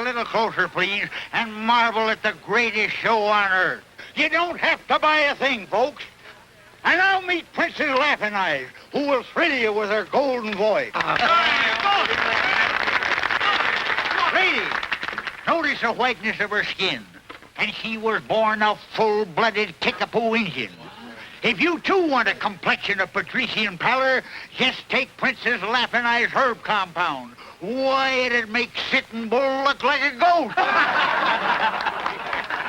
little closer, please, and marvel at the greatest show on earth. You don't have to buy a thing, folks. And now meet Princess Laughing Eyes, who will thrill you with her golden voice. Lady, notice the whiteness of her skin. And she was born a full-blooded Kickapoo Indian. If you, too, want a complexion of patrician pallor, just take Princess Laughing Eyes Herb Compound. Why, it'd make Sitting Bull look like a goat.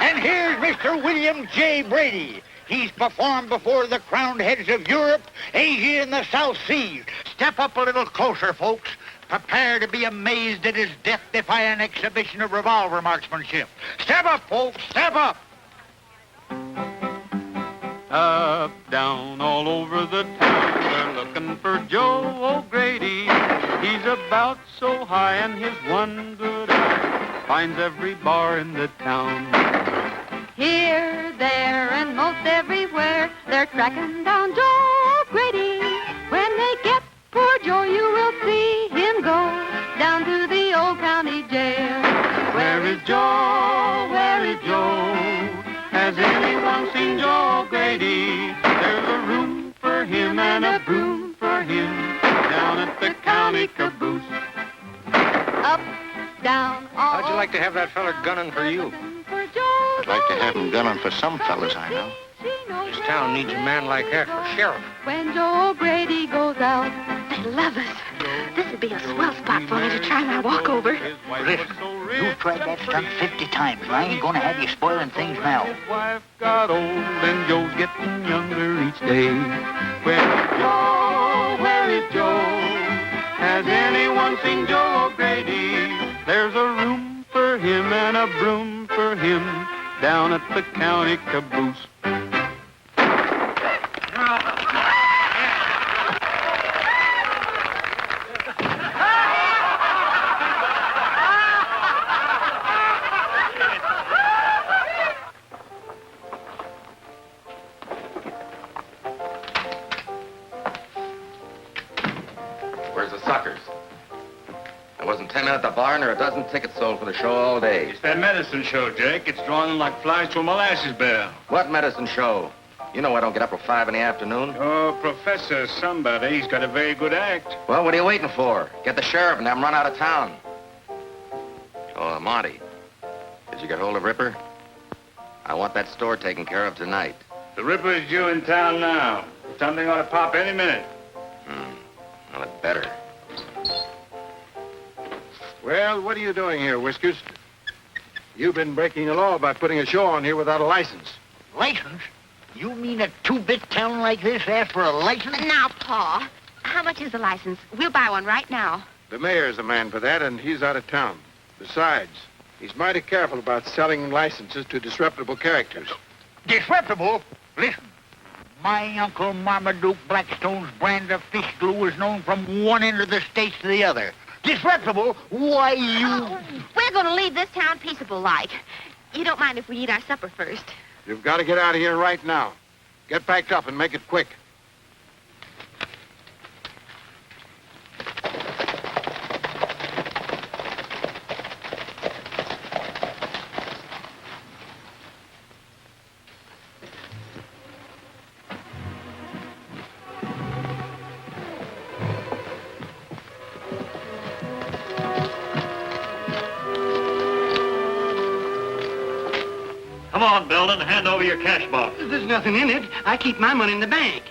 And here's Mr. William J. Brady. He's performed before the crowned heads of Europe, Asia, and the South Seas. Step up a little closer, folks. Prepare to be amazed at his death-defying exhibition of revolver marksmanship. Step up, folks, step up. Up, down, all over the town, they're looking for Joe O'Grady. He's about so high, and his one good eye finds every bar in the town. Here, there, and most everywhere, they're tracking down Joe O'Grady. When they get poor Joe, you will see him go down to the old county jail. Where is Joe? Where is Joe? Has anyone seen Joe O'Grady? There's a room for him and a broom for him down at the county caboose. Up, down, all How'd you like to have that fella gunning for you? I'd like to have him gunning for some fellas I know. This town needs a man like that for sheriff. When Joe O'Grady goes out, they love us. This would be a swell spot for me to try my walkover. Listen, you've tried that stunt 50 times, and I ain't gonna have you spoiling things now. His wife got old and Joe's getting younger each day. Where is Joe? Where is Joe? Has anyone seen Joe O'Grady? There's a room for him and a broom for him down at the county caboose. Where's the suckers? There wasn't 10 men at the bar, nor a dozen tickets sold for the show all day. It's that medicine show, Jake. It's drawing them like flies to a molasses barrel. What medicine show? You know I don't get up till 5 in the afternoon. Oh, Professor somebody. He's got a very good act. Well, what are you waiting for? Get the sheriff and have him run out of town. Oh, Monty, did you get hold of Ripper? I want that store taken care of tonight. The Ripper's due in town now. Something ought to pop any minute. Well, it better. Well, what are you doing here, Whiskers? You've been breaking the law by putting a show on here without a license. License? You mean a two-bit town like this asks for a license? Now, Pa, how much is the license? We'll buy one right now. The mayor's the man for that, and he's out of town. Besides, he's mighty careful about selling licenses to disreputable characters. Disreputable? Listen, my Uncle Marmaduke Blackstone's brand of fish glue is known from one end of the states to the other. Disreputable? Why, you... We're going to leave this town peaceable-like. You don't mind if we eat our supper first? You've got to get out of here right now. Get packed up and make it quick. Come on, Belden, hand over your cash box. There's nothing in it. I keep my money in the bank.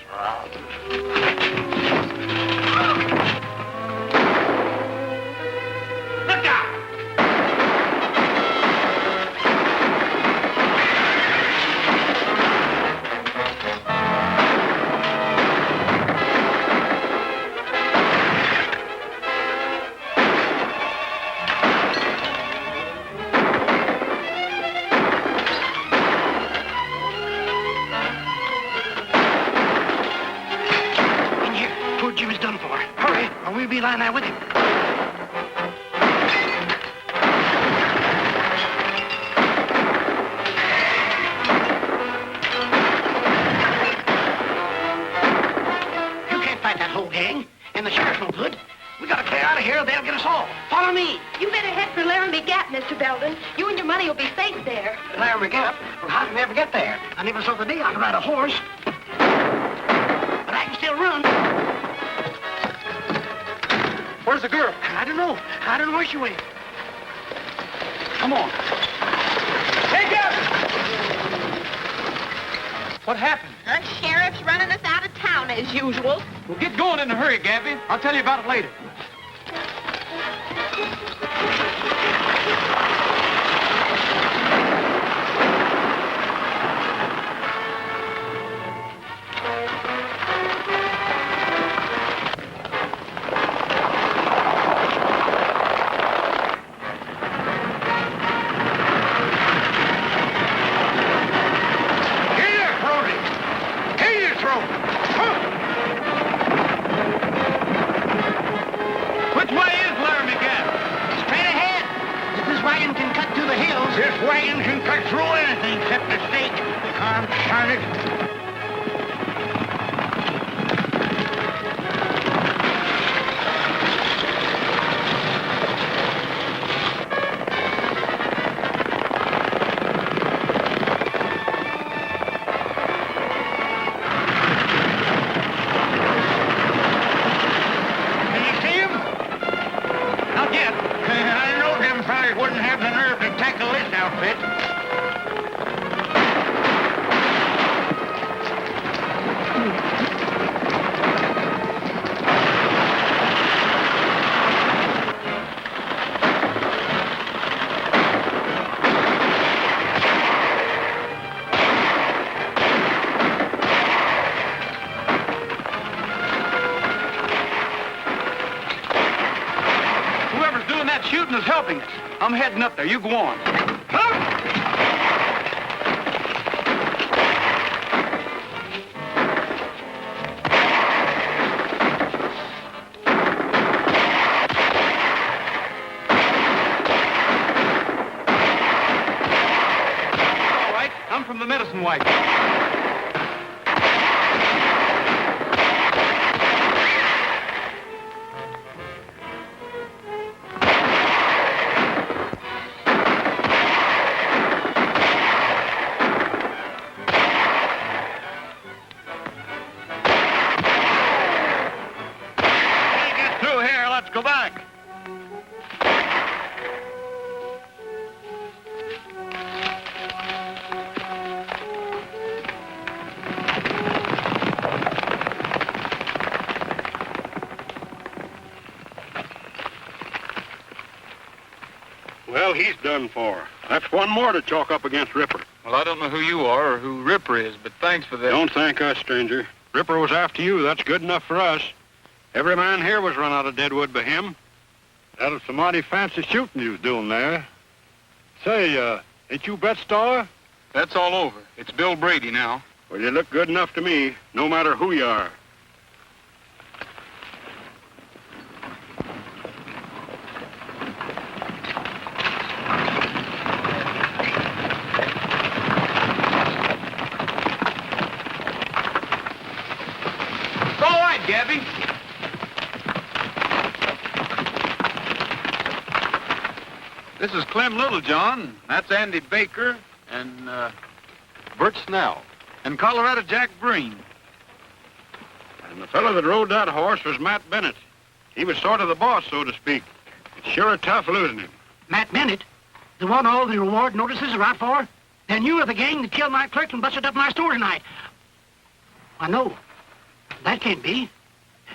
Look out! Jimmy's done for. Hurry, or we'll be lying there with him. You can't fight that whole gang, and the sheriff's no good. We gotta clear out of here or they'll get us all. Follow me. You better head for Laramie Gap, Miss Mr. Belden. You and your money will be safe there. Laramie Gap? Well, how can we ever get there? I never saw the day I could ride a horse. But I can still run. Where's the girl? I don't know. I don't know where she went. Come on. Hey, Gabby! What happened? The sheriff's running us out of town as usual. Well, get going in a hurry, Gabby. I'll tell you about it later. This wagon can cut through anything except the stake. I'm started. Shooting is helping us. I'm heading up there. You go on. All right. I'm from the medicine wagon. Go back. Well, he's done for. That's one more to chalk up against Ripper. Well, I don't know who you are or who Ripper is, but thanks for that. Don't thank us, stranger. Ripper was after you. That's good enough for us. Every man here was run out of Deadwood by him. That was some mighty fancy shooting you was doing there. Say, ain't you Bet Star? That's all over. It's Bill Brady now. Well, you look good enough to me, no matter who you are. It's all right, Gabby. This is Clem Littlejohn. That's Andy Baker and Bert Snell and Colorado Jack Breen. And the fellow that rode that horse was Matt Bennett. He was sort of the boss, so to speak. It's sure tough losing him. Matt Bennett? The one all the reward notices are out for? Then you were the gang that killed my clerk and busted up my store tonight. I know. That can't be.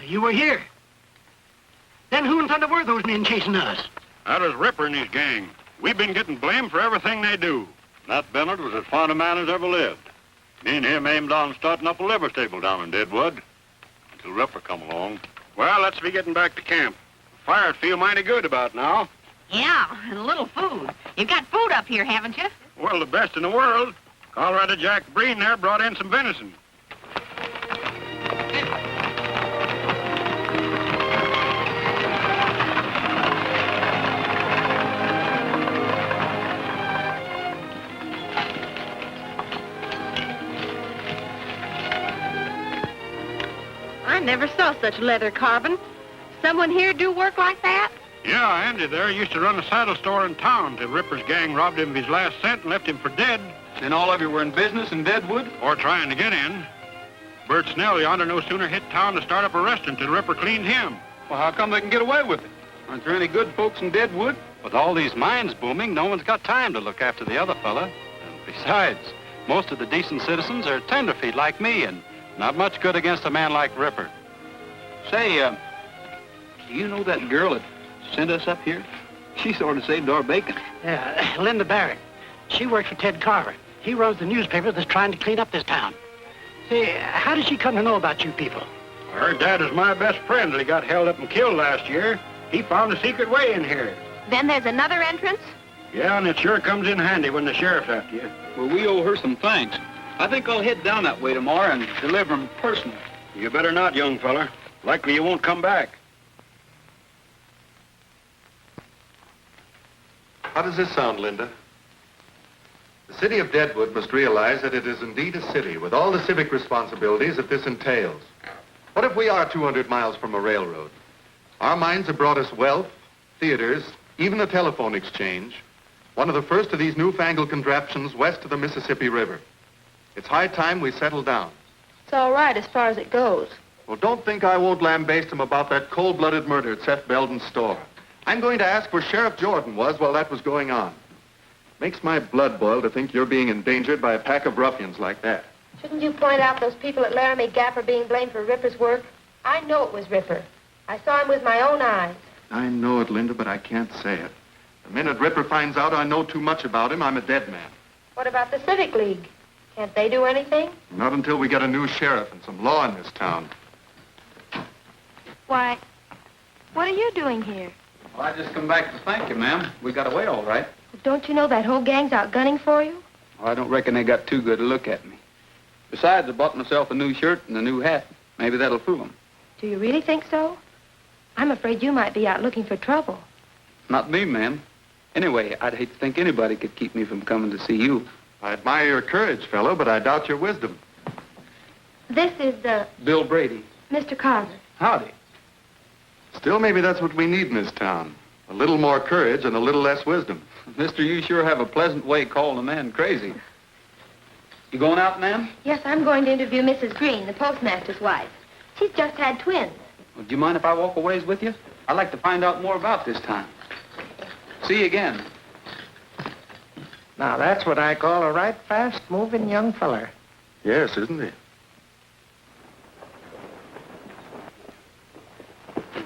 You were here. Then who in thunder were those men chasing us? That was Ripper and his gang. We've been getting blamed for everything they do. That Bennett was as fine a man as ever lived. Me and him aimed on starting up a liver stable down in Deadwood. Until Ripper come along. Well, let's be getting back to camp. Fire'd feel mighty good about now. Yeah, and a little food. You've got food up here, haven't you? Well, the best in the world. Colorado Jack Breen there brought in some venison. I never saw such leather carving. Someone here do work like that? Yeah, Andy there used to run a saddle store in town till Ripper's gang robbed him of his last cent and left him for dead. And all of you were in business in Deadwood? Or trying to get in. Bert Snell yonder no sooner hit town to start up a restaurant till Ripper cleaned him. Well, how come they can get away with it? Aren't there any good folks in Deadwood? With all these mines booming, no one's got time to look after the other fella. And besides, most of the decent citizens are tenderfeet like me and not much good against a man like Ripper. Say, do you know that girl that sent us up here? She sort of saved our bacon. Yeah, Linda Barrett. She works for Ted Carver. He runs the newspaper that's trying to clean up this town. Say, how did she come to know about you people? Her dad is my best friend till he got held up and killed last year. He found a secret way in here. Then there's another entrance? Yeah, and it sure comes in handy when the sheriff's after you. Well, we owe her some thanks. I think I'll head down that way tomorrow and deliver 'em personally. You better not, young feller. Likely you won't come back. How does this sound, Linda? The city of Deadwood must realize that it is indeed a city with all the civic responsibilities that this entails. What if we are 200 miles from a railroad? Our mines have brought us wealth, theaters, even a telephone exchange, one of the first of these newfangled contraptions west of the Mississippi River. It's high time we settle down. It's all right as far as it goes. Well, don't think I won't lambaste him about that cold-blooded murder at Seth Belden's store. I'm going to ask where Sheriff Jordan was while that was going on. Makes my blood boil to think you're being endangered by a pack of ruffians like that. Shouldn't you point out those people at Laramie Gap are being blamed for Ripper's work? I know it was Ripper. I saw him with my own eyes. I know it, Linda, but I can't say it. The minute Ripper finds out I know too much about him, I'm a dead man. What about the Civic League? Can't they do anything? Not until we get a new sheriff and some law in this town. Why, what are you doing here? Well, I just come back to thank you, ma'am. We got away all right. Don't you know that whole gang's out gunning for you? Well, I don't reckon they got too good a look at me. Besides, I bought myself a new shirt and a new hat. Maybe that'll fool them. Do you really think so? I'm afraid you might be out looking for trouble. Not me, ma'am. Anyway, I'd hate to think anybody could keep me from coming to see you. I admire your courage, fellow, but I doubt your wisdom. This is, Bill Brady. Mr. Carver. Howdy. Still, maybe that's what we need in this town. A little more courage and a little less wisdom. Mister, you sure have a pleasant way calling a man crazy. You going out, ma'am? Yes, I'm going to interview Mrs. Green, the postmaster's wife. She's just had twins. Well, do you mind if I walk a ways with you? I'd like to find out more about this time. See you again. Now, that's what I call a right fast-moving young feller. Yes, isn't he?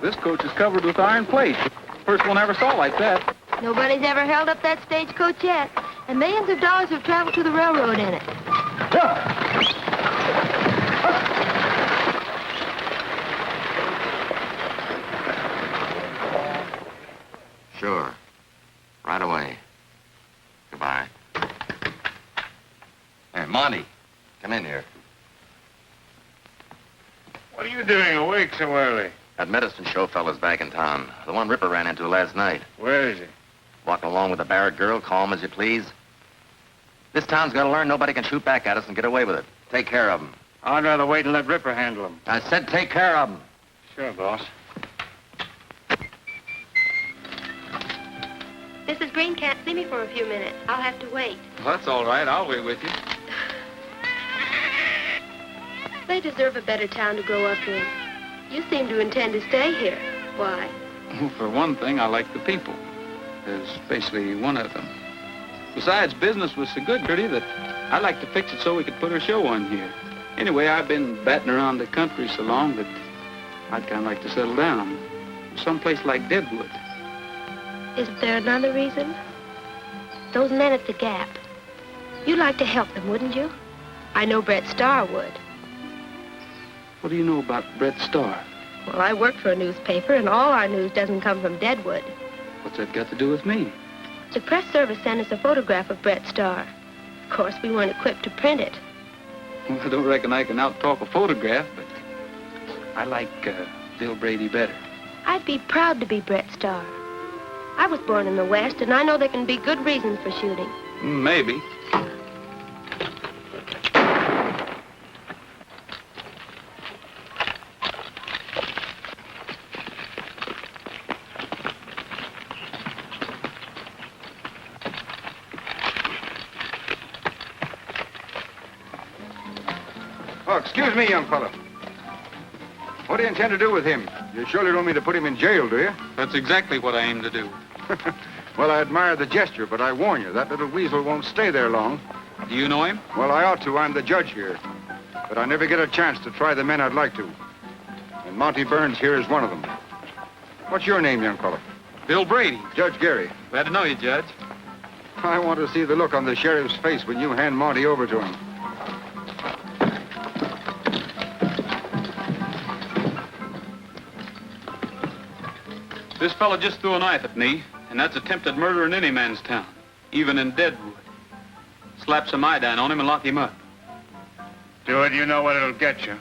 This coach is covered with iron plate. First one I ever saw like that. Nobody's ever held up that stagecoach yet, and millions of dollars have traveled to the railroad in it. Sure. Right away. Goodbye. Hey, Monty, come in here. What are you doing awake so early? That medicine show fella's back in town. The one Ripper ran into last night. Where is he? Walking along with the Barrett girl, calm as you please. This town's got to learn nobody can shoot back at us and get away with it. Take care of him. I'd rather wait and let Ripper handle him. I said take care of him. Sure, boss. Mrs. Green can't see me for a few minutes. I'll have to wait. Well, that's all right. I'll wait with you. They deserve a better town to grow up in. You seem to intend to stay here. Why? Well, for one thing, I like the people. Especially one of them. Besides, business was so good, Gertie, that I'd like to fix it so we could put our show on here. Anyway, I've been batting around the country so long that I'd kind of like to settle down. Someplace like Deadwood. Isn't there another reason? Those men at the Gap. You'd like to help them, wouldn't you? I know Brett Starr would. What do you know about Brett Starr? Well, I work for a newspaper, and all our news doesn't come from Deadwood. What's that got to do with me? The press service sent us a photograph of Brett Starr. Of course, we weren't equipped to print it. Well, I don't reckon I can out-talk a photograph, but I like Bill Brady better. I'd be proud to be Brett Starr. I was born in the West, and I know there can be good reasons for shooting. Maybe. Oh, excuse me, young fellow. What do you intend to do with him? You surely don't mean to put him in jail, do you? That's exactly what I aim to do. Well, I admire the gesture, but I warn you, that little weasel won't stay there long. Do you know him? Well, I ought to. I'm the judge here. But I never get a chance to try the men I'd like to. And Monty Burns here is one of them. What's your name, young fellow? Bill Brady. Judge Gary. Glad to know you, Judge. I want to see the look on the sheriff's face when you hand Monty over to him. This fellow just threw a knife at me, and that's attempted murder in any man's town, even in Deadwood. Slap some iodine on him and lock him up. Do it, you know what it'll get you.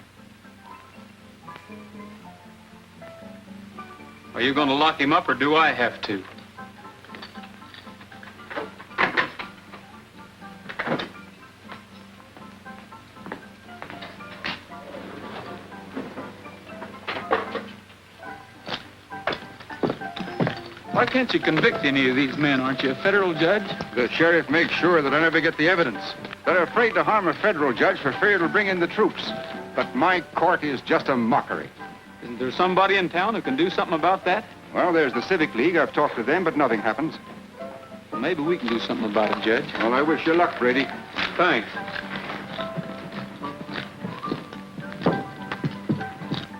Are you going to lock him up, or do I have to? Why can't you convict any of these men? Aren't you a federal judge? The sheriff makes sure that I never get the evidence. They're afraid to harm a federal judge for fear it'll bring in the troops. But my court is just a mockery. Isn't there somebody in town who can do something about that? Well, there's the Civic League. I've talked to them, but nothing happens. Well, maybe we can do something about it, Judge. Well, I wish you luck, Brady. Thanks.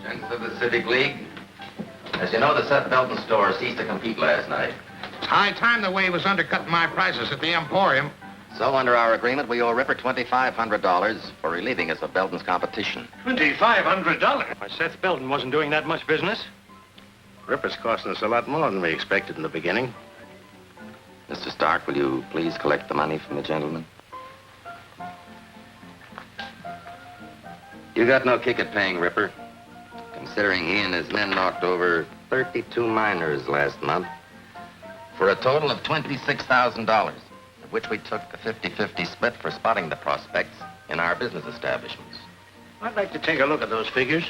Gents of the Civic League, as you know, the Seth Belton store ceased to compete last night. It's high time the way he was undercutting my prices at the Emporium. So under our agreement, we owe Ripper $2,500 for relieving us of Belton's competition. $2,500? Why, Seth Belton wasn't doing that much business. Ripper's costing us a lot more than we expected in the beginning. Mr. Stark, will you please collect the money from the gentleman? You got no kick at paying Ripper, considering he and his men knocked over 32 miners last month for a total of $26,000, of which we took a 50-50 split for spotting the prospects in our business establishments. I'd like to take a look at those figures.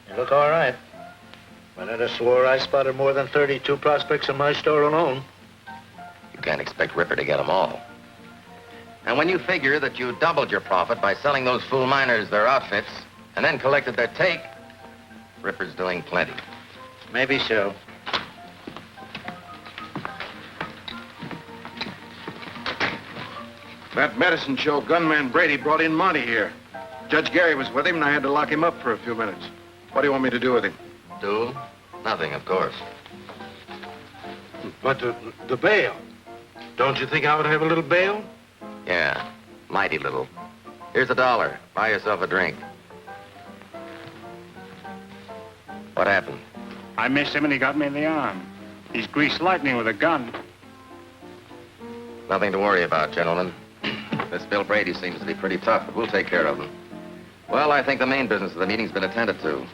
They look all right. But I'd have swore I spotted more than 32 prospects in my store alone. You can't expect Ripper to get them all. And when you figure that you doubled your profit by selling those fool miners their outfits and then collected their take, Ripper's doing plenty. Maybe so. That medicine show gunman Brady brought in Monty here. Judge Gary was with him, and I had to lock him up for a few minutes. What do you want me to do with him? Do? Nothing, of course. But the bail. Don't you think I would have a little bail? Yeah, mighty little. Here's $1. Buy yourself a drink. What happened? I missed him and he got me in the arm. He's greased lightning with a gun. Nothing to worry about, gentlemen. This Bill Brady seems to be pretty tough, but we'll take care of him. Well, I think the main business of the meeting's been attended to.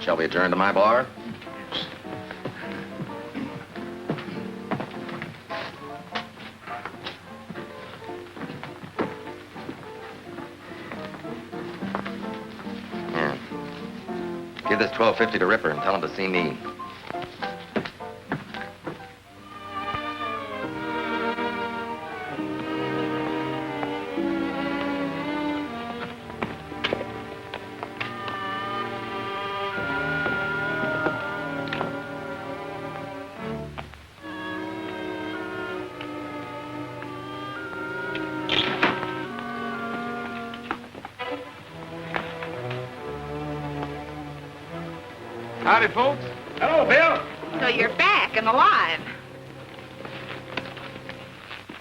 Shall we adjourn to my bar? Here. Give this $12.50 to Ripper and tell him to see me. Howdy, folks. Hello, Bill. So you're back and alive.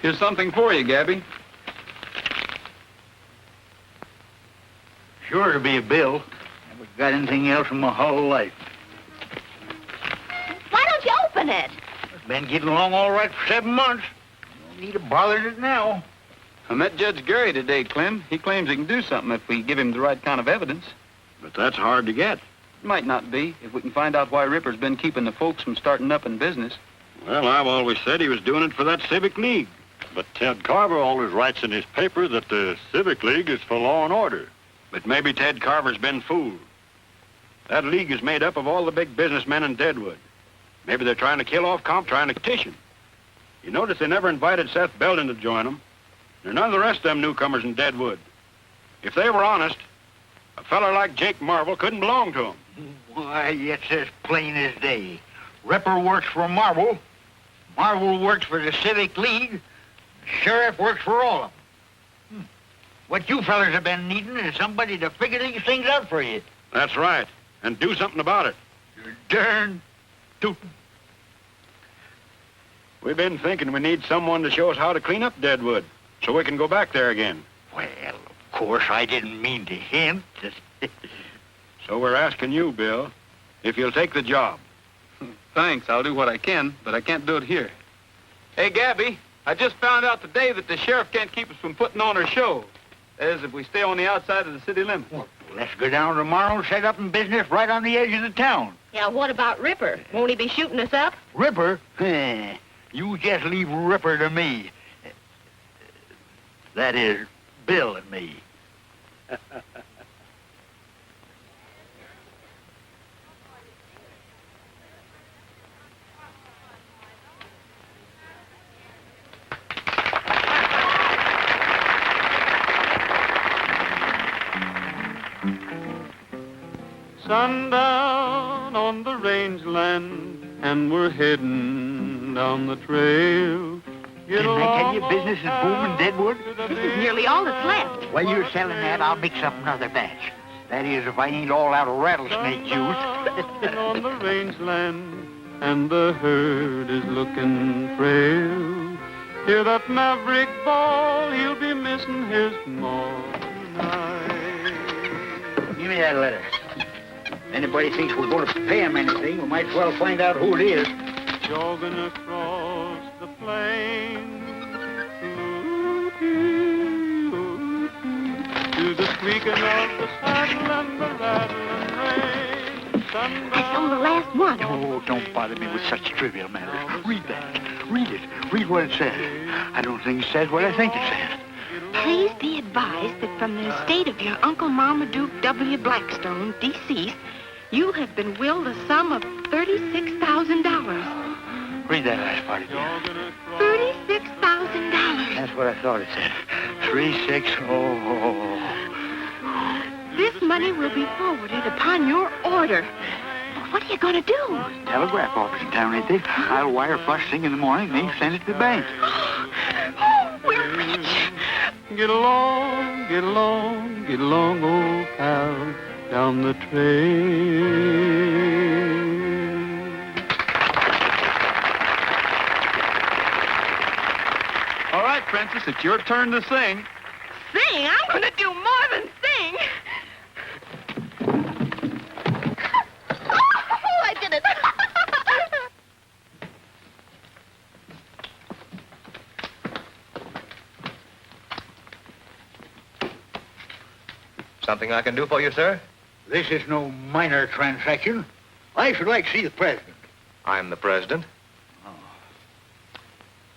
Here's something for you, Gabby. Sure to be a bill. Never got anything else in my whole life. Why don't you open it? Been getting along all right for 7 months. Don't need to bother it now. I met Judge Gary today, Clem. He claims he can do something if we give him the right kind of evidence. But that's hard to get. It might not be, if we can find out why Ripper's been keeping the folks from starting up in business. Well, I've always said he was doing it for that Civic League. But Ted Carver always writes in his paper that the Civic League is for law and order. But maybe Ted Carver's been fooled. That league is made up of all the big businessmen in Deadwood. Maybe they're trying to kill off trying to petition. You notice they never invited Seth Belton to join them. They're none of the rest of them newcomers in Deadwood. If they were honest, a feller like Jake Marvel couldn't belong to 'em. Why, it's as plain as day. Ripper works for Marvel. Marvel works for the Civic League. Sheriff works for all of them. What you fellers have been needing is somebody to figure these things out for you. That's right. And do something about it. You're darn tootin'. We've been thinking we need someone to show us how to clean up Deadwood so we can go back there again. Well, of course, I didn't mean to hint. So we're asking you, Bill, if you'll take the job. Thanks, I'll do what I can, but I can't do it here. Hey, Gabby, I just found out today that the sheriff can't keep us from putting on our show. That is, if we stay on the outside of the city limits. Well, let's go down tomorrow and set up in business right on the edge of the town. Yeah, what about Ripper? Won't he be shooting us up? Ripper? You just leave Ripper to me. That is, Bill and me. Sundown on the rangeland, and we're heading down the trail. Didn't I tell you business is booming Deadwood? This is nearly all that's left. While you're selling that, I'll mix up another batch. That is, if I ain't all out of rattlesnake juice. On the rangeland, and the herd is looking frail. Hear that maverick bawl, he'll be missing his maw tonight. Give me that letter. Anybody thinks we're going to pay him anything, we might as well find out who it is. Jogging across the plain to the squeaking of the saddle and the rattling rein. That's on the last one. Oh, don't bother me with such trivial matters. Read that. Read it. Read what it says. I don't think it says what I think it says. Please be advised that from the estate of your Uncle Marmaduke W. Blackstone, deceased, you have been willed a sum of $36,000. Read that last part again. $36,000. That's what I thought it said. 36. Oh. This money will be forwarded upon your order. What are you going to do? Telegraph office in town, ain't they? I'll wire first thing in the morning, they send it to the bank. Oh, we're rich. Get along, get along, get along, old pal, down the trail. All right, Princess, it's your turn to sing. Sing? I'm going to do more than sing. Oh, I did it. Something I can do for you, sir? This is no minor transaction. I should like to see the president. I'm the president. Oh.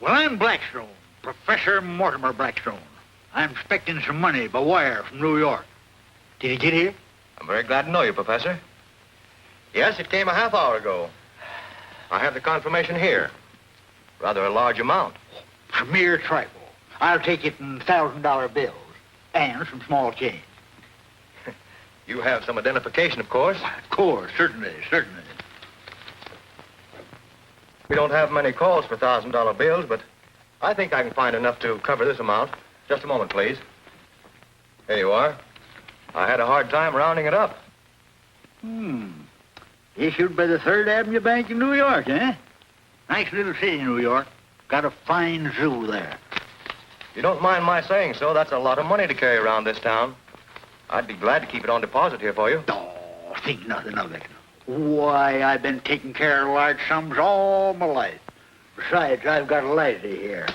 Well, I'm Blackstone, Professor Mortimer Blackstone. I'm expecting some money by wire from New York. Did it get here? I'm very glad to know you, Professor. Yes, it came a half hour ago. I have the confirmation here. Rather a large amount. Premier trifle. I'll take it in $1,000 bills and some small change. You have some identification, of course. Of course, certainly. We don't have many calls for $1,000 bills, but I think I can find enough to cover this amount. Just a moment, please. Here you are. I had a hard time rounding it up. Issued by the 3rd Avenue Bank in New York, eh? Nice little city, New York. Got a fine zoo there. You don't mind my saying so, that's a lot of money to carry around this town. I'd be glad to keep it on deposit here for you. Oh, think nothing of it. Why, I've been taking care of large sums all my life. Besides, I've got a lazy here.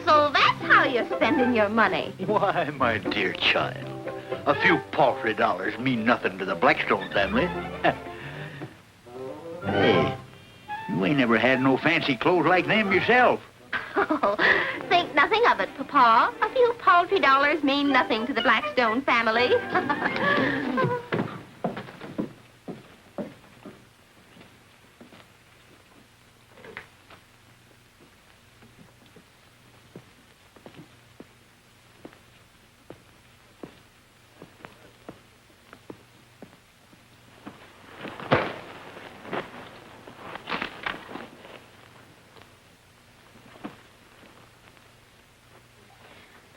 So that's how you're spending your money. Why, my dear child, A few paltry dollars mean nothing to the Blackstone family. Hey, you ain't never had no fancy clothes like them yourself. Oh, think nothing of it, Papa. A few paltry dollars mean nothing to the Blackstone family.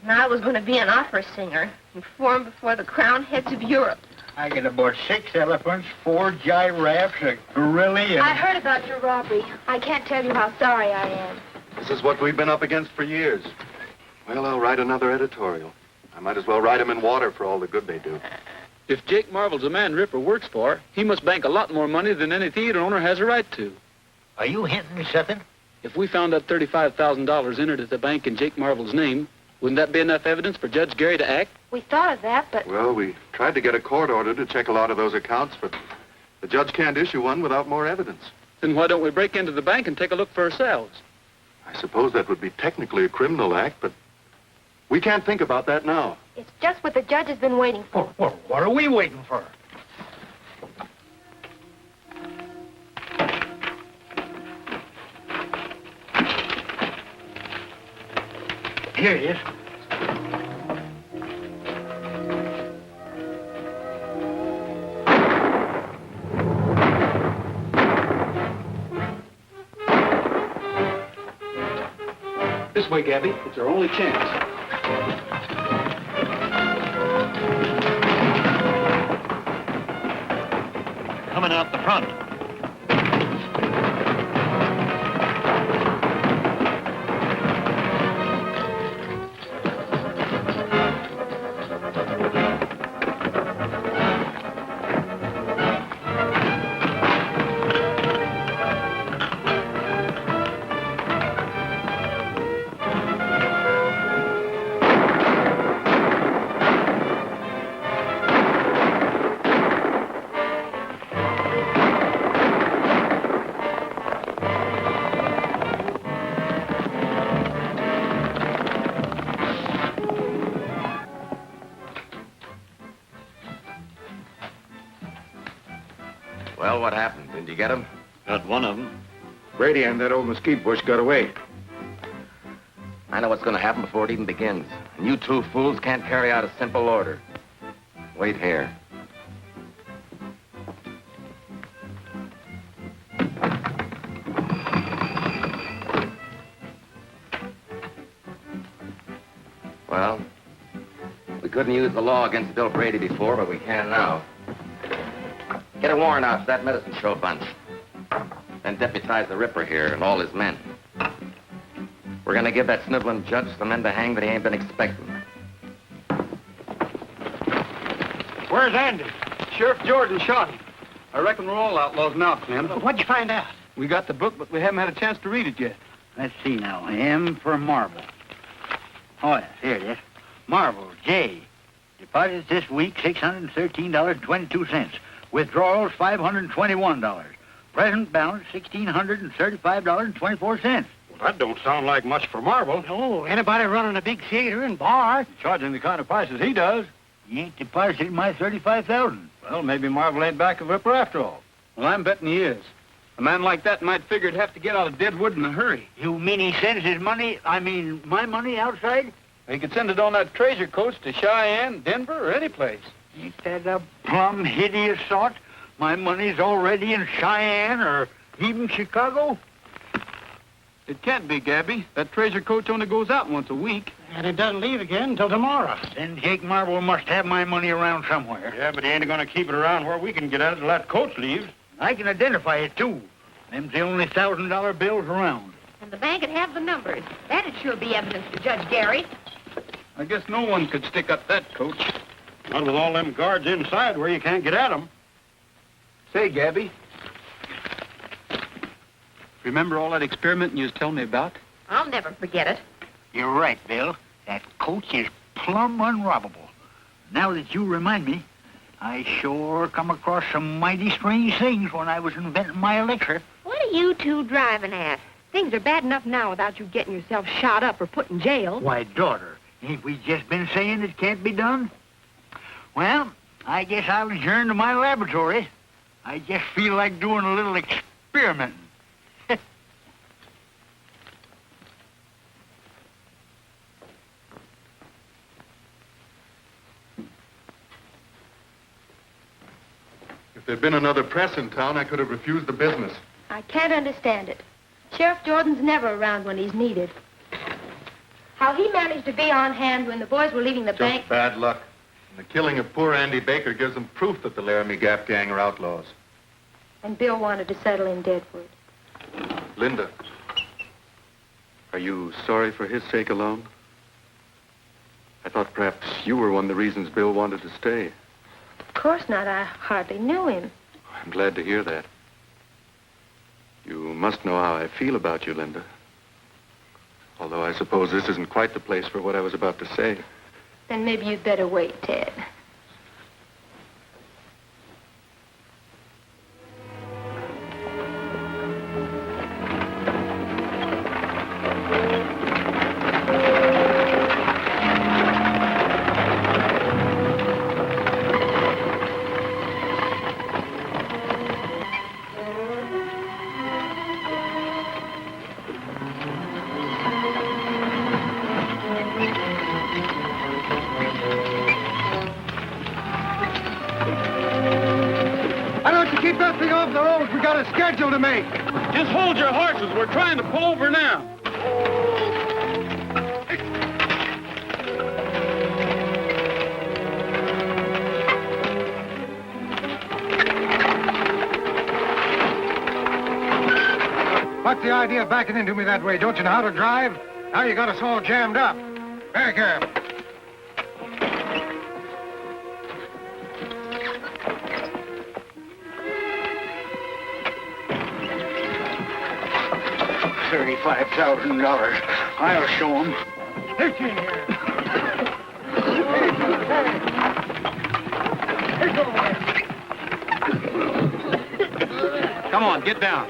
And I was going to be an opera singer and perform before the crowned heads of Europe. I get aboard 6 elephants, 4 giraffes, a gorilla, and... I heard about your robbery. I can't tell you how sorry I am. This is what we've been up against for years. Well, I'll write another editorial. I might as well write them in water for all the good they do. If Jake Marvel's a man Ripper works for, he must bank a lot more money than any theater owner has a right to. Are you hinting me something? If we found that $35,000 entered at the bank in Jake Marvel's name, wouldn't that be enough evidence for Judge Gary to act? We thought of that, but... Well, we tried to get a court order to check a lot of those accounts, but the judge can't issue one without more evidence. Then why don't we break into the bank and take a look for ourselves? I suppose that would be technically a criminal act, but we can't think about that now. It's just what the judge has been waiting for. Well, what are we waiting for? Here it is. This way, Gabby. It's our only chance. Coming out the front. Well, what happened? Did you get him? Got one of them. Brady and that old mesquite bush got away. I know what's going to happen before it even begins. And you two fools can't carry out a simple order. Wait here. Well, we couldn't use the law against Bill Brady before, but we can now. Get a warrant out for that medicine show bunch. Then deputize the Ripper here and all his men. We're gonna give that sniveling judge some men to hang that he ain't been expecting. Where's Andy? Sheriff Jordan shot him. I reckon we're all outlaws now, Clem. What'd you find out? We got the book, but we haven't had a chance to read it yet. Let's see now. M for Marble. Oh, yes, here it is. Marble, J. Deposits this week, $613.22. Withdrawals, $521. Present balance, $1,635.24. Well, that don't sound like much for Marble. Oh, anybody running a big theater and bar? Charging the kind of prices he does. He ain't deposited my $35,000. Well, maybe Marvel ain't back of Ripper after all. Well, I'm betting he is. A man like that might figure he'd have to get out of Deadwood in a hurry. You mean he sends his money, my money outside? He could send it on that treasure coach to Cheyenne, Denver, or any place. Ain't that a plumb hideous thought? My money's already in Cheyenne or even Chicago? It can't be, Gabby. That treasure coach only goes out once a week. And it doesn't leave again until tomorrow. Then Jake Marble must have my money around somewhere. Yeah, but he ain't gonna keep it around where we can get at it till that coach leaves. I can identify it, too. Them's the only $1,000 bills around. And the bank would have the numbers. That'd sure be evidence to Judge Gary. I guess no one could stick up that coach. Not with all them guards inside where you can't get at them. Say, Gabby. Remember all that experiment you was telling me about? I'll never forget it. You're right, Bill. That coach is plumb unrobbable. Now that you remind me, I sure come across some mighty strange things when I was inventing my elixir. What are you two driving at? Things are bad enough now without you getting yourself shot up or put in jail. Why, daughter, ain't we just been saying it can't be done? Well, I guess I'll adjourn to my laboratory. I just feel like doing a little experimenting. If there'd been another press in town, I could have refused the business. I can't understand it. Sheriff Jordan's never around when he's needed. How he managed to be on hand when the boys were leaving the bank... Just bad luck. And the killing of poor Andy Baker gives them proof that the Laramie Gap gang are outlaws. And Bill wanted to settle in Deadwood. Linda, Are you sorry for his sake alone? I thought perhaps you were one of the reasons Bill wanted to stay. Of course not. I hardly knew him. I'm glad to hear that. You must know how I feel about you, Linda. Although I suppose this isn't quite the place for what I was about to say. Then maybe you'd better wait, Ted. Keep that thing off the road. We got a schedule to make. Just hold your horses. We're trying to pull over now. What's the idea of backing into me that way? Don't you know how to drive? Now you got us all jammed up. Very careful. $35,000. I'll show him. Hitch in here. Come on, get down.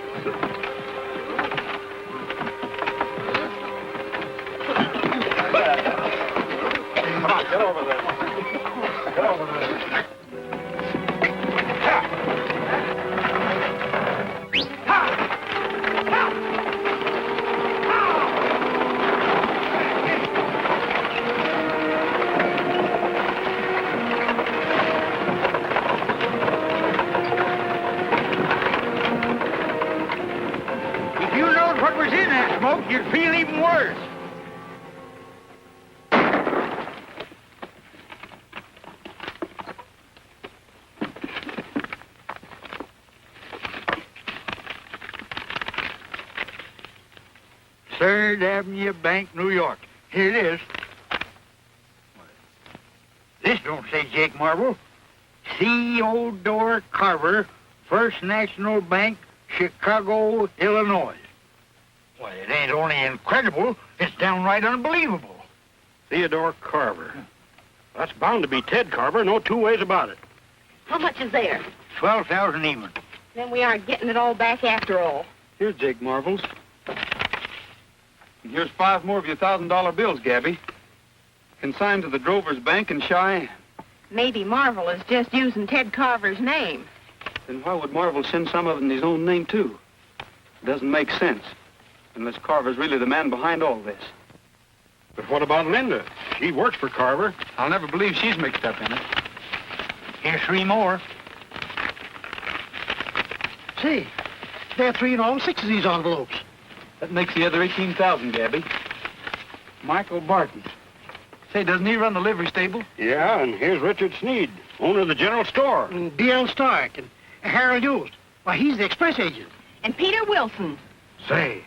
Come on, get over there. Get over there. If you knowed what was in that smoke, you'd feel even worse. Third Avenue Bank, New York. Here it is. This don't say Jake Marvel. Theodore Carver, First National Bank, Chicago, Illinois. Well, it ain't only incredible, it's downright unbelievable. Theodore Carver. That's bound to be Ted Carver, no two ways about it. How much is there? 12,000 even. Then we aren't getting it all back after all. Here's Jake Marvel's. And here's 5 more of your $1,000 bills, Gabby. Consigned to the Drover's Bank in Cheyenne. Maybe Marvel is just using Ted Carver's name. Then why would Marvel send some of it in his own name, too? It doesn't make sense. Unless Carver's really the man behind all this. But what about Linda? She works for Carver. I'll never believe she's mixed up in it. Here's 3 more. Say, there are 3 in all 6 of these envelopes. That makes the other 18,000, Gabby. Michael Barton. Say, doesn't he run the livery stable? Yeah, and here's Richard Sneed, owner of the general store. And D.L. Stark and Harold Yost. Why, he's the express agent. And Peter Wilson. Say,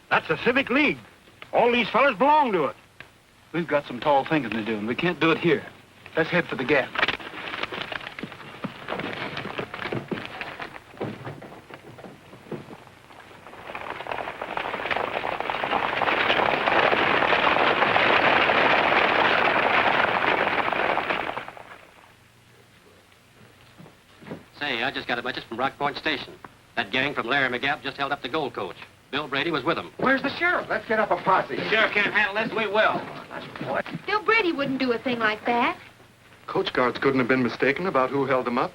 that's the Civic League. All these fellas belong to it. We've got some tall thinking to do, and we can't do it here. Let's head for the Gap. Say, I just got a message from Rock Point Station. That gang from Laramie Gap just held up the gold coach. Bill Brady was with them. Where's the sheriff? Let's get up a posse. The sheriff can't handle this, we will. Bill Brady wouldn't do a thing like that. Coach guards couldn't have been mistaken about who held them up.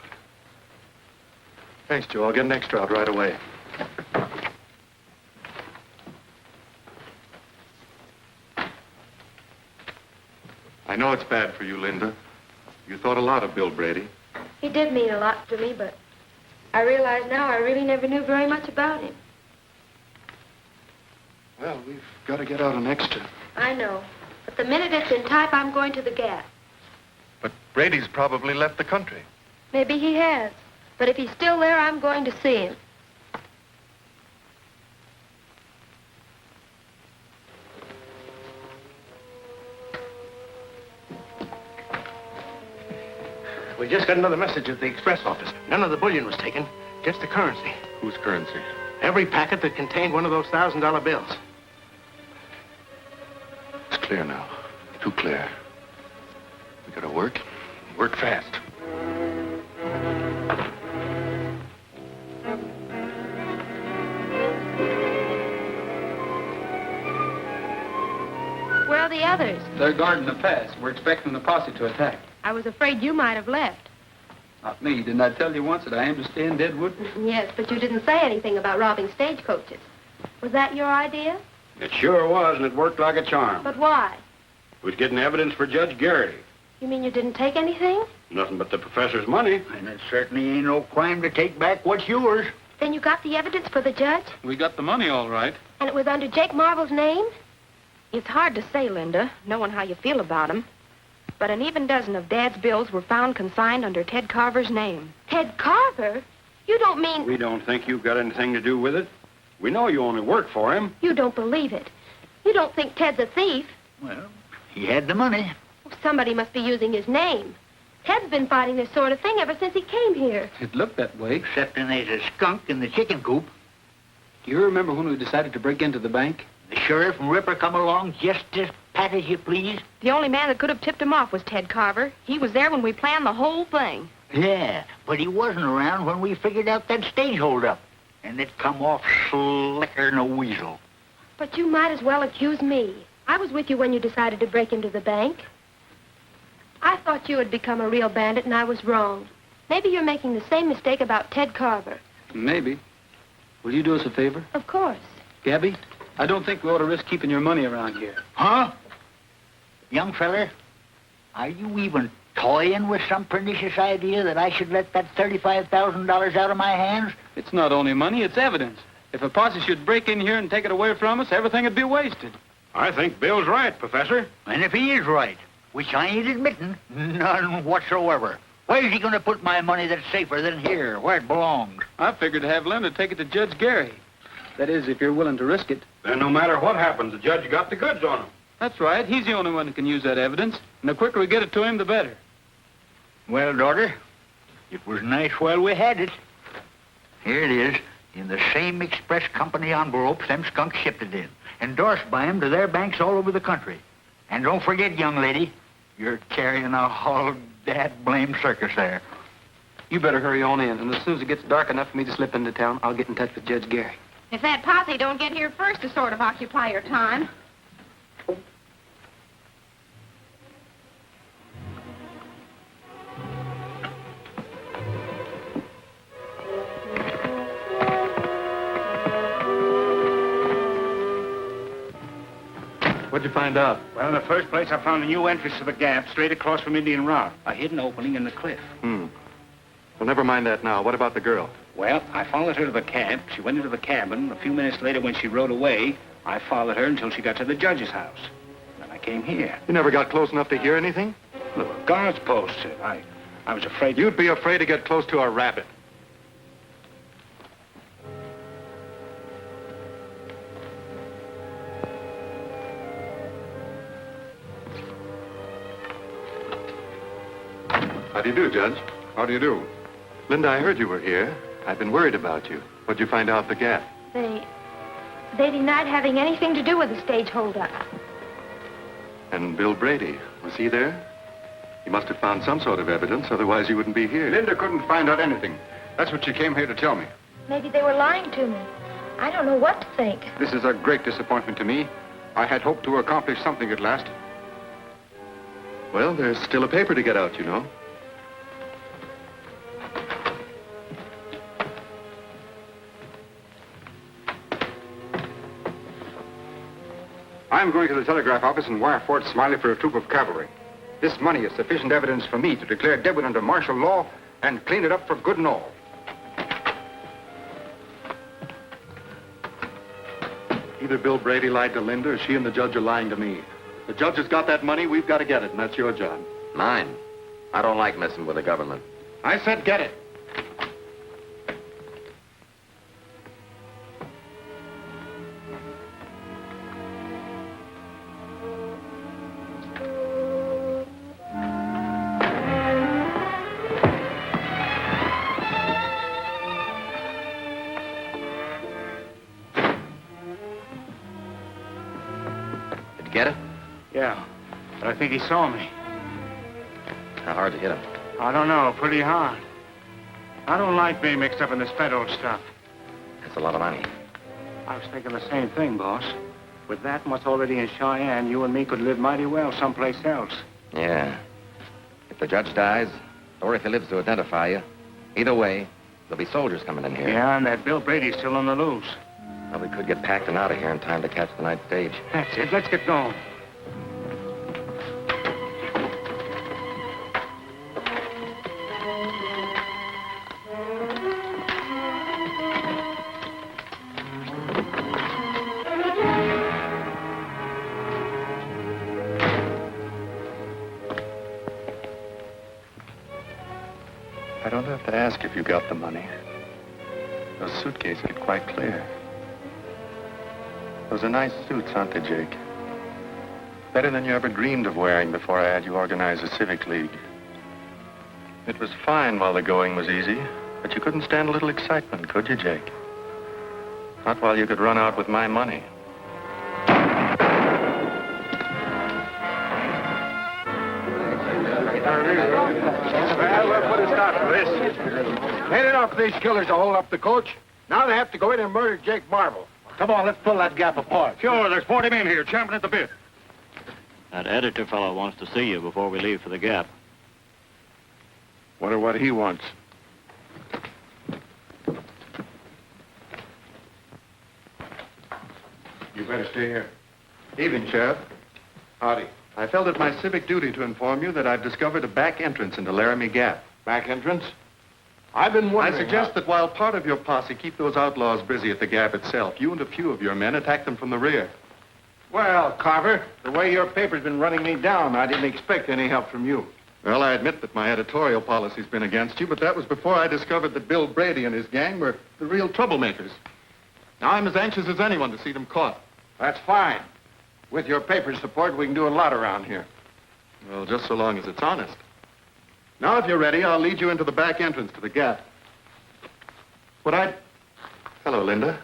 Thanks, Joe. I'll get an extra out right away. I know it's bad for you, Linda. You thought a lot of Bill Brady. He did mean a lot to me, but I realize now I really never knew very much about him. Well, we've got to get out an extra. I know. But the minute it's in type, I'm going to the Gap. But Brady's probably left the country. Maybe he has. But if he's still there, I'm going to see him. We just got another message at the express office. None of the bullion was taken, just the currency. Whose currency? Every packet that contained one of those $1,000 bills. It's clear now. Too clear. We gotta work. Work fast. Where are the others? They're guarding the pass. We're expecting the posse to attack. I was afraid you might have left. Not me. Didn't I tell you once that I aim to stay in Deadwood? Yes, but you didn't say anything about robbing stagecoaches. Was that your idea? It sure was, and it worked like a charm. But why? We was getting evidence for Judge Gary. You mean you didn't take anything? Nothing but the professor's money. And it certainly ain't no crime to take back what's yours. Then you got the evidence for the judge? We got the money all right. And it was under Jake Marvel's name? It's hard to say, Linda, knowing how you feel about him. But an even dozen of Dad's bills were found consigned under Ted Carver's name. Ted Carver? You don't mean... We don't think you've got anything to do with it. We know you only work for him. You don't believe it. You don't think Ted's a thief. Well, he had the money. Somebody must be using his name. Ted's been fighting this sort of thing ever since he came here. It looked that way. Excepting there's a skunk in the chicken coop. Do you remember when we decided to break into the bank? The sheriff and Ripper come along just as pat as you please. The only man that could have tipped him off was Ted Carver. He was there when we planned the whole thing. Yeah, but he wasn't around when we figured out that stage holdup. And it come off slicker than a weasel. But you might as well accuse me. I was with you when you decided to break into the bank. I thought you had become a real bandit, and I was wrong. Maybe you're making the same mistake about Ted Carver. Maybe. Will you do us a favor? Of course. Gabby, I don't think we ought to risk keeping your money around here. Huh? Young feller, are you even toying with some pernicious idea that I should let that $35,000 out of my hands? It's not only money, it's evidence. If a posse should break in here and take it away from us, everything would be wasted. I think Bill's right, Professor. And if he is right, which I ain't admitting, none whatsoever, where's he going to put my money that's safer than here, where it belongs? I figured to have Linda take it to Judge Gary. That is, if you're willing to risk it. Then no matter what happens, the judge got the goods on him. That's right. He's the only one who can use that evidence. And the quicker we get it to him, the better. Well, daughter, it was nice while we had it. Here it is, in the same express company envelopes them skunks shipped it in, endorsed by them to their banks all over the country. And don't forget, young lady, you're carrying a whole dad-blame circus there. You better hurry on in, and as soon as it gets dark enough for me to slip into town, I'll get in touch with Judge Gary. If that posse don't get here first to sort of occupy your time. What'd you find out? Well, in the first place, I found a new entrance to the Gap straight across from Indian Rock. A hidden opening in the cliff. Well, never mind that now. What about the girl? Well, I followed her to the camp. She went into the cabin. A few minutes later, when she rode away, I followed her until she got to the judge's house. Then I came here. You never got close enough to hear anything? Look, a guard's posted. I was afraid... You'd be afraid to get close to a rabbit. How do you do, Judge? How do you do? Linda, I heard you were here. I've been worried about you. What'd you find out at the Gap? They denied having anything to do with the stage holdup. And Bill Brady, was he there? He must have found some sort of evidence, otherwise he wouldn't be here. Linda couldn't find out anything. That's what she came here to tell me. Maybe they were lying to me. I don't know what to think. This is a great disappointment to me. I had hoped to accomplish something at last. Well, there's still a paper to get out, you know. I'm going to the telegraph office and wire Fort Smiley for a troop of cavalry. This money is sufficient evidence for me to declare Deadwood under martial law and clean it up for good and all. Either Bill Brady lied to Linda or she and the judge are lying to me. The judge has got that money, we've got to get it, and that's your job. Mine. I don't like messing with the government. I said get it. Did you get it? Yeah, but I think he saw me. How hard to hit him? I don't know, pretty hard. I don't like being mixed up in this federal stuff. That's a lot of money. I was thinking the same thing, boss. With that and what's already in Cheyenne, you and me could live mighty well someplace else. Yeah. If the judge dies, or if he lives to identify you, either way, there'll be soldiers coming in here. Yeah, and that Bill Brady's still on the loose. Well, we could get packed and out of here in time to catch the night stage. That's it. Let's get going. I don't have to ask if you got the money. Those suitcases are quite clear. Those are nice suits, aren't they, Jake? Better than you ever dreamed of wearing before I had you organize a civic league. It was fine while the going was easy, but you couldn't stand a little excitement, could you, Jake? Not while you could run out with my money. Well, we'll put a stop to this. Ain't enough for these killers to hold up the coach. Now they have to go in and murder Jake Marvel. Come on, let's pull that gap apart. Sure, there's 40 men here, champing at the bit. That editor fellow wants to see you before we leave for the Gap. Wonder what he wants. You better stay here. Evening, Sheriff. Howdy. I felt it my civic duty to inform you that I've discovered a back entrance into Laramie Gap. Back entrance? I've been wondering. I suggest that while part of your posse keep those outlaws busy at the Gap itself, you and a few of your men attack them from the rear. Well, Carver, the way your paper's been running me down, I didn't expect any help from you. Well, I admit that my editorial policy's been against you, but that was before I discovered that Bill Brady and his gang were the real troublemakers. Now I'm as anxious as anyone to see them caught. That's fine. With your paper's support, we can do a lot around here. Well, just so long as it's honest. Now, if you're ready, I'll lead you into the back entrance to the Gap. Hello, Linda.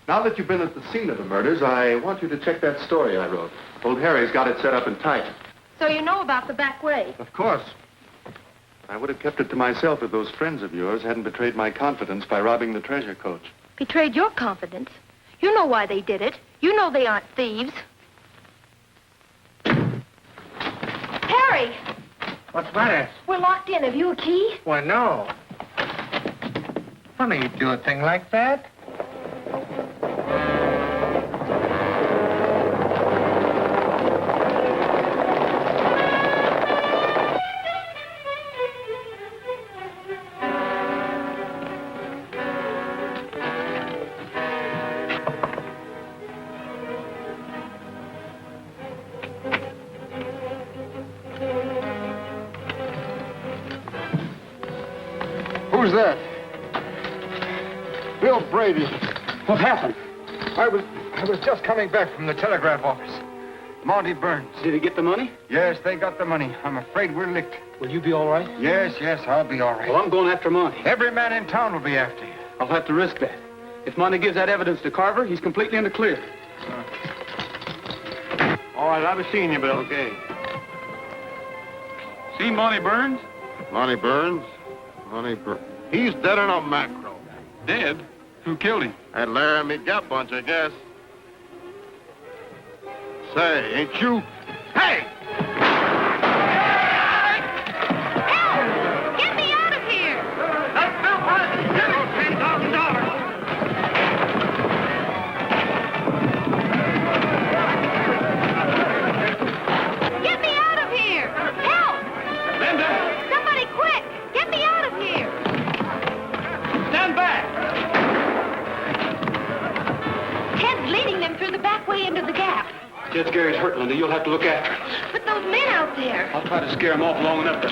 Now that you've been at the scene of the murders, I want you to check that story I wrote. Old Harry's got it set up and tight. So you know about the back way? Of course. I would have kept it to myself if those friends of yours hadn't betrayed my confidence by robbing the treasure coach. Betrayed your confidence? You know why they did it. You know they aren't thieves. Harry! What's the matter? We're locked in. Have you a key? Why, no. Funny you'd do a thing like that. Who's that? Bill Brady. What happened? I was just coming back from the telegraph office. Monty Burns. Did he get the money? Yes, they got the money. I'm afraid we're licked. Will you be all right? Yes, I'll be all right. Well, I'm going after Monty. Every man in town will be after you. I'll have to risk that. If Monty gives that evidence to Carver, he's completely in the clear. All right, I'll be seeing you, Bill. Okay. See Monty Burns? Monty Burns? He's dead on a macro. Dead? Who killed him? That Laramie Gap bunch, I guess. Say, ain't you... Hey! Help! Get me out of here! That's Bill Parsons. Give him $10,000. Get me out of here! Help! Linda! Somebody quick! Get me out of here! Stand back! Ted's leading them through the back way into the gap. Ted Gary's hurt, Linda. You'll have to look after him. But those men out there. I'll try to scare him off long enough to...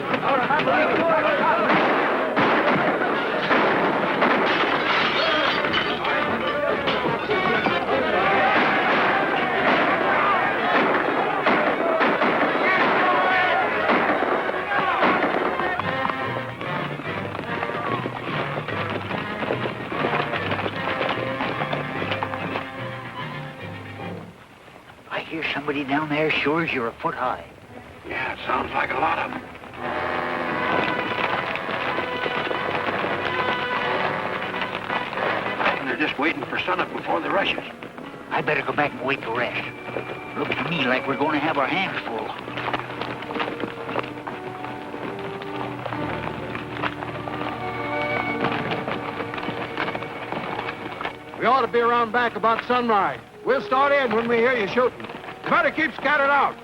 I hear somebody down there sure as you're a foot high. Yeah, it sounds like a lot of them. And they're just waiting for sunup before the rushes. I better go back and wait to rest. Looks to me like we're going to have our hands full. We ought to be around back about sunrise. We'll start in when we hear you shooting. Better keep scattered out.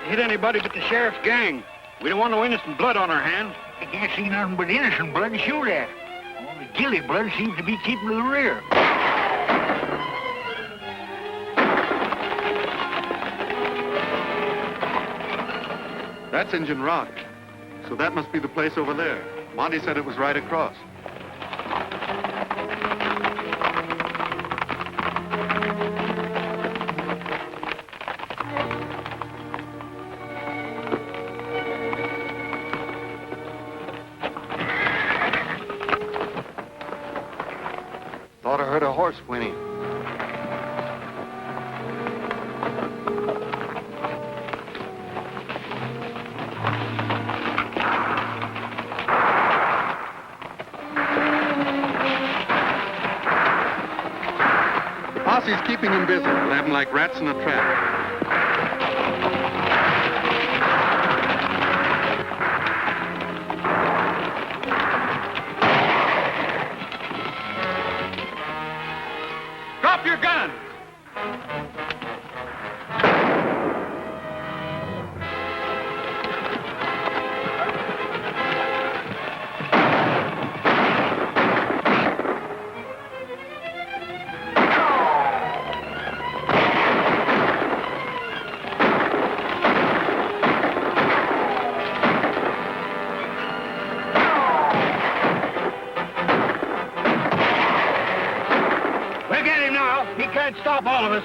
Hit anybody but the sheriff's gang. We don't want no innocent blood on our hands. I can't see nothing but innocent blood to shoot at. Only guilty blood seems to be keeping to the rear. That's Injun Rock. So that must be the place over there. Monty said it was right across. Thought I heard a horse whinny. The posse's keeping him busy. We'll have him like rats in a trap. Drop your gun! We'll get him now. He can't stop all of us.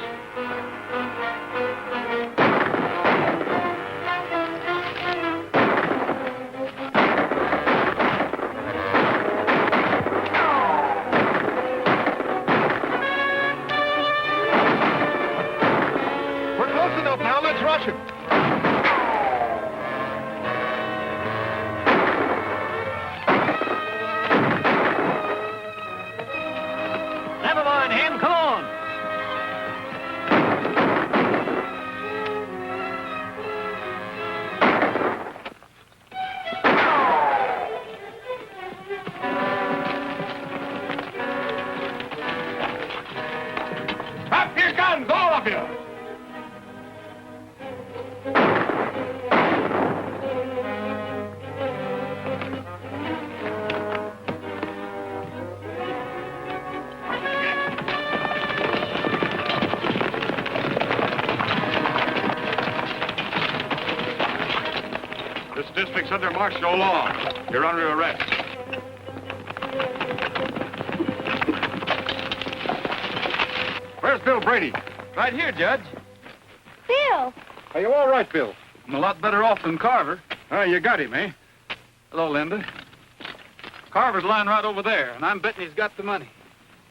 We're close enough now. Let's rush him. Never mind him. Come on. Drop your guns, all of you! district's under martial law. You're under arrest. Where's Bill Brady? Right here, Judge. Bill! Are you all right, Bill? I'm a lot better off than Carver. Oh, you got him, eh? Hello, Linda. Carver's lying right over there, and I'm betting he's got the money.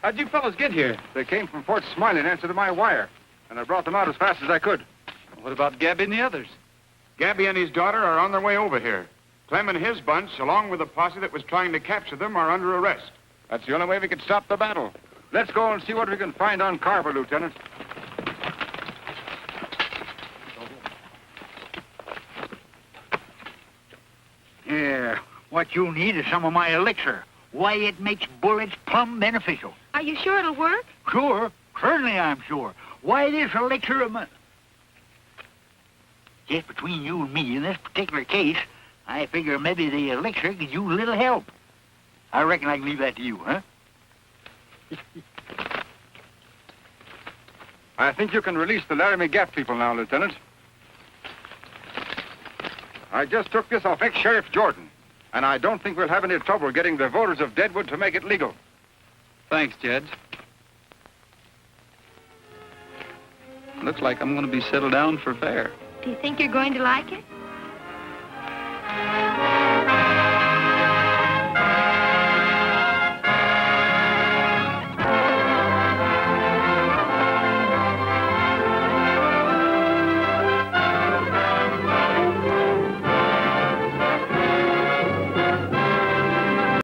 How'd you fellas get here? They came from Fort Smiley in answer to my wire, and I brought them out as fast as I could. What about Gabby and the others? Gabby and his daughter are on their way over here. Clem and his bunch, along with the posse that was trying to capture them, are under arrest. That's the only way we can stop the battle. Let's go and see what we can find on Carver, Lieutenant. Yeah, what you need is some of my elixir. Why, it makes bullets plumb beneficial. Are you sure it'll work? Sure, certainly I'm sure. Why, this elixir of mine... Just between you and me, in this particular case, I figure maybe the elixir could use a little help. I reckon I can leave that to you, huh? I think you can release the Laramie Gap people now, Lieutenant. I just took this off ex-Sheriff Jordan, and I don't think we'll have any trouble getting the voters of Deadwood to make it legal. Thanks, Judge. Looks like I'm going to be settled down for fair. Do you think you're going to like it?